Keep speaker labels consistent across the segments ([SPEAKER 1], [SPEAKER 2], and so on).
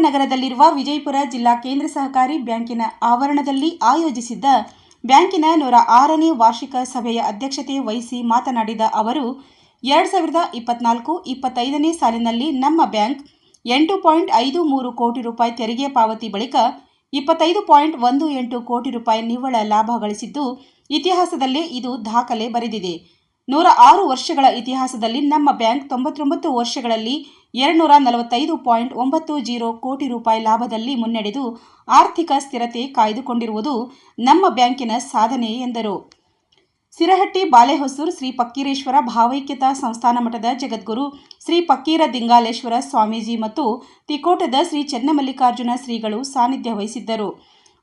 [SPEAKER 1] ನಗರದಲ್ಲಿರುವ ವಿಜಯಪುರ ಜಿಲ್ಲಾ ಕೇಂದ್ರ ಸಹಕಾರಿ ಬ್ಯಾಂಕಿನ ಆವರಣದಲ್ಲಿ ಆಯೋಜಿಸಿದ್ದ ಬ್ಯಾಂಕಿನ 106ನೇ ವಾರ್ಷಿಕ ಸಭೆಯ ಅಧ್ಯಕ್ಷತೆ ವಹಿಸಿ ಮಾತನಾಡಿದ ಅವರು 2024-25ನೇ ಸಾಲಿನಲ್ಲಿ ನಮ್ಮ ಬ್ಯಾಂಕ್ 8.53 ಕೋಟಿ ರೂಪಾಯಿ ತೆರಿಗೆ ಪಾವತಿ ಬಳಿಕ 25.18 ಕೋಟಿ ರೂಪಾಯಿ ನಿವ್ವಳ ಲಾಭ ಗಳಿಸಿದ್ದು ಇತಿಹಾಸದಲ್ಲೇ ಇದು ದಾಖಲೆ ಬರೆದಿದೆ. 106 ವರ್ಷಗಳ ಇತಿಹಾಸದಲ್ಲಿ ನಮ್ಮ ಬ್ಯಾಂಕ್ 99 ವರ್ಷಗಳಲ್ಲಿ 245.90 ಕೋಟಿ ರೂಪಾಯಿ ಲಾಭದಲ್ಲಿ ಮುನ್ನಡೆದು ಆರ್ಥಿಕ ಸ್ಥಿರತೆ ಕಾಯ್ದುಕೊಂಡಿರುವುದು ನಮ್ಮ ಬ್ಯಾಂಕಿನ ಸಾಧನೆ ಎಂದರು. ಸಿರಹಟ್ಟಿ ಬಾಲೆಹೊಸೂರು ಶ್ರೀ ಫಕ್ಕೀರೇಶ್ವರ ಭಾವೈಕ್ಯತಾ ಸಂಸ್ಥಾನ ಮಠದ ಜಗದ್ಗುರು ಶ್ರೀ ಫಕ್ಕೀರ ದಿಂಗಾಲೇಶ್ವರ ಸ್ವಾಮೀಜಿ ಮತ್ತು ತಿಕೋಟದ ಶ್ರೀ ಚೆನ್ನಮಲ್ಲಿಕಾರ್ಜುನ ಶ್ರೀಗಳು ಸಾನ್ನಿಧ್ಯ ವಹಿಸಿದ್ದರು.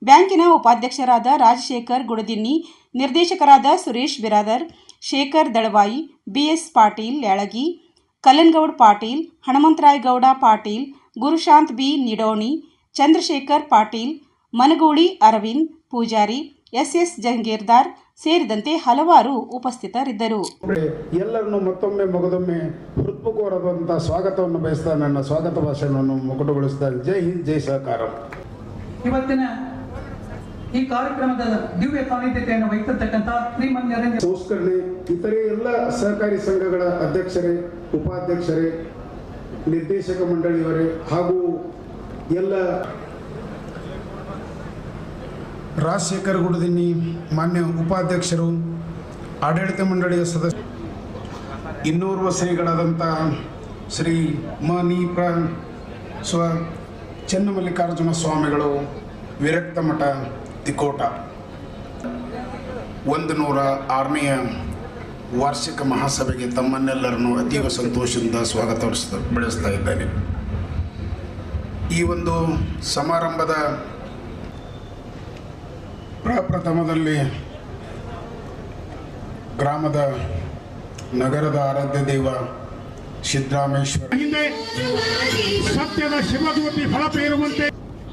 [SPEAKER 1] ಬ್ಯಾಂಕಿನ ಉಪಾಧ್ಯಕ್ಷರಾದ ರಾಜಶೇಖರ್ ಗುಡದಿನ್ನಿ, ನಿರ್ದೇಶಕರಾದ Suresh Biradar, Shekhar Dalavayi, BS Patil Yalagi, Kallanagouda Patil, Hanamantharayagouda Patil, Gurushant B Nidoni, Chandrashekhar Patil, Managuli Aravind Pujari, S Jangirdar ಸೇರಿದಂತೆ ಹಲವಾರು ಉಪಸ್ಥಿತರಿದ್ದರು.
[SPEAKER 2] ಎಲ್ಲರನ್ನು ಮತ್ತೊಮ್ಮೆ ಮಗದೊಮ್ಮೆ ಹೃತ್ಪೂರ್ವಕವಾದಂತಹ ಸ್ವಾಗತವನ್ನು ಬಯಸ್ತಾ ನನ್ನ ಸ್ವಾಗತ ಭಾಷಣವನ್ನು ಮುಕ್ತಾಯಗೊಳಿಸಿದ್ದಾರೆ. ಜೈ ಹಿಂದ್, ಜೈ ಸಹಕಾರ.
[SPEAKER 3] ಇವತ್ತಿನ ಈ ಕಾರ್ಯಕ್ರಮದ ದಿವ್ಯ ಸಾನ್ನಿಧ್ಯತೆಯನ್ನು ವಹಿಸತಕ್ಕಂಥ ಶ್ರೀಮಂತ
[SPEAKER 2] ಸಂಸ್ಕರಣೆ ಇತರೆ ಎಲ್ಲ ಸಹಕಾರಿ ಸಂಘಗಳ ಅಧ್ಯಕ್ಷರೇ, ಉಪಾಧ್ಯಕ್ಷರೇ, ನಿರ್ದೇಶಕ ಮಂಡಳಿಯವರೇ ಹಾಗೂ ಎಲ್ಲ ರಾಜಶೇಖರ್ ಗುಡದಿನ್ನಿ ಮಾನ್ಯ ಉಪಾಧ್ಯಕ್ಷರು, ಆಡಳಿತ ಮಂಡಳಿಯ ಸದಸ್ಯರು, ಇನ್ನೋರ್ವ ಶ್ರೀಗಳಾದಂಥ ಶ್ರೀ ಚೆನ್ನಮಲ್ಲಿಕಾರ್ಜುನ ಸ್ವಾಮಿಗಳು, ವಿರಕ್ತ ಮಠ ತಿಕೋಟ, 106ನೇ ವಾರ್ಷಿಕ ಮಹಾಸಭೆಗೆ ತಮ್ಮನ್ನೆಲ್ಲರನ್ನು ಅತೀವ ಸಂತೋಷದಿಂದ ಸ್ವಾಗತ ಬೆಳೆಸ್ತಾ ಇದ್ದೇನೆ. ಈ ಒಂದು ಸಮಾರಂಭದ ಪ್ರಪ್ರಥಮದಲ್ಲಿ ಗ್ರಾಮದ ನಗರದ ಆರಾಧ್ಯ ದೈವ ಸಿದ್ದರಾಮೇಶ್ವರ ಸತ್ಯದ ಶಿವಜ್ಯೋತಿ ಫಲಪ ಇರುವಂತೆ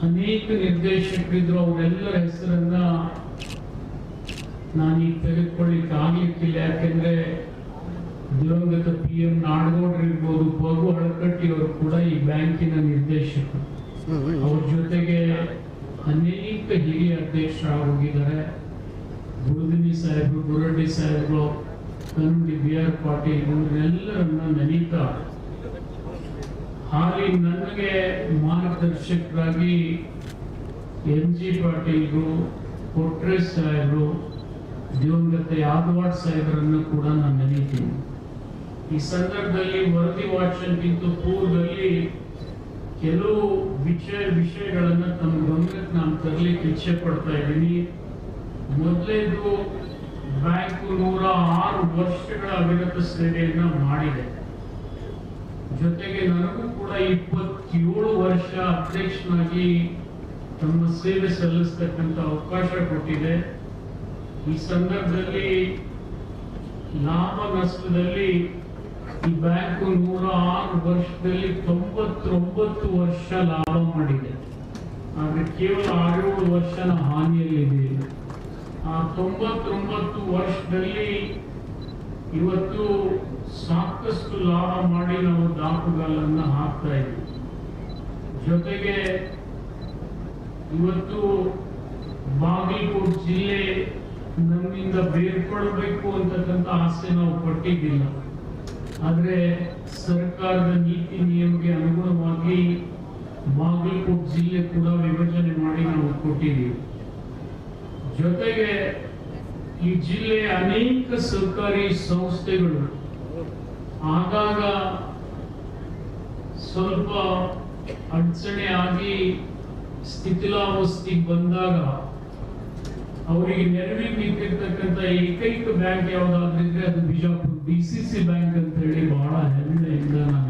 [SPEAKER 4] ಅನೇಕ ನಿರ್ದೇಶಕರಿದ್ರು. ಅವರೆಲ್ಲರ ಹೆಸರನ್ನ ನಾನೀಗ ತೆಗೆದುಕೊಳ್ಳಿಕ್ಕೆ ಆಗ್ಲಿಕ್ಕಿಲ್ಲ. ಯಾಕೆಂದ್ರೆ ದಿವಂಗತ PM ನಾಡಗೌಡರು ಇರ್ಬೋದು, ಪಗು ಹಳಕಟ್ಟಿ ಅವರು ಕೂಡ ಈ ಬ್ಯಾಂಕಿನ ನಿರ್ದೇಶಕರು. ಅವ್ರ ಜೊತೆಗೆ ಅನೇಕ ಹಿರಿಯ ಅಧ್ಯಕ್ಷರಾಗಿ ಹೋಗಿದ್ದಾರೆ. ಗುರುದಿನಿ ಸಾಹೇಬರು, ಗುರಡ್ಡಿ ಸಾಹೇಬರು, ಕನ್ನಡಿ BR ಪಾಟೀಲ್, ಇವರೆಲ್ಲರನ್ನ ನೆನೀತಾ ಹಾಲಿ ನನಗೆ ಮಾರ್ಗದರ್ಶಕರಾಗಿ NG ಪಾಟೀಲ್ರು, ಕೊಟ್ರೇಶ್ ಸಾಹೇಬರು, ದಿವಂಗತ ಯಾದವಾಡ್ ಸಾಹೇಬರನ್ನು ಕೂಡ ನಾನು ನೆನೀತೀನಿ. ಈ ಸಂದರ್ಭದಲ್ಲಿ ವರದಿ ವಾಚನಕ್ಕಿಂತ ಪೂರ್ವದಲ್ಲಿ ಕೆಲವು ವಿಷಯಗಳನ್ನ ತಮ್ಮ ಗಮನಕ್ಕೆ ನಾನು ತರಲಿಕ್ಕೆ ಇಚ್ಛೆ ಪಡ್ತಾ ಇದ್ದೀನಿ. ಮೊದಲೇದು, ಬ್ಯಾಂಕು 106 ವರ್ಷಗಳ ಅವಿರತ ಸೇವೆಯನ್ನ ಮಾಡಿದೆ. ಜೊತೆಗೆ ನನಗೂ ಕೂಡ 27 ವರ್ಷ ಅಧ್ಯಕ್ಷನಾಗಿ ತಮ್ಮ ಸೇವೆ ಸಲ್ಲಿಸತಕ್ಕಂಥ ಅವಕಾಶ ಕೊಟ್ಟಿದೆ. ಈ ಸಂದರ್ಭದಲ್ಲಿ ಲಾಭ ನಷ್ಟದಲ್ಲಿ ಈ ಬ್ಯಾಂಕು 106 ವರ್ಷದಲ್ಲಿ 99 ವರ್ಷ ಲಾಭ ಮಾಡಿದೆ. ಆದ್ರೆ ಕೇವಲ 6-7 ವರ್ಷನ ಹಾನಿಯಲ್ಲಿದೆ. ಆ 99 ವರ್ಷದಲ್ಲಿ ಇವತ್ತು ಸಾಕಷ್ಟು ಲಾಭ ಮಾಡಿ ನಾವು ದಾಪುಗಾಲನ್ನು ಹಾಕ್ತಾ ಇದ್ದೀವಿ. ಜೊತೆಗೆ ಇವತ್ತು ಬಾಗಲಕೋಟೆ ಜಿಲ್ಲೆ ನಮ್ಮಿಂದ ಬೇರ್ಪಡಬೇಕು ಅಂತಕ್ಕಂಥ ಆಸೆ ನಾವು ಪಟ್ಟಿದ್ದಿಲ್ಲ. ಆದ್ರೆ ಸರ್ಕಾರದ ನೀತಿ ನಿಯಮಕ್ಕೆ ಅನುಗುಣವಾಗಿ ಬಾಗಲಕೋಟೆ ಜಿಲ್ಲೆ ಕೂಡ ವಿಭಜನೆ ಮಾಡಿ ನಾವು ಕೊಟ್ಟಿದ್ದೀವಿ. ಜೊತೆಗೆ ಈ ಜಿಲ್ಲೆಯ ಅನೇಕ ಸರ್ಕಾರಿ ಸಂಸ್ಥೆಗಳು ಆಗಾಗ ಸ್ವಲ್ಪ ಅಡಚಣೆ ಆಗಿ ಸ್ಥಿತಿಲಾವಸ್ಥೆಗೆ ಬಂದಾಗ ಅವರಿಗೆ ನೆರವಿಗೆ ನಿಂತಿರ್ತಕ್ಕಂಥ ಏಕೈಕ ಬ್ಯಾಂಕ್ ಯಾವುದಾದ್ರಿದ್ರೆ ಅದು ಬಿಜಾಪುರ DCC ಬ್ಯಾಂಕ್ ಅಂತ ಹೇಳಿ ಬಹಳ ಹೆಮ್ಮೆಯಿಂದ ನಾನು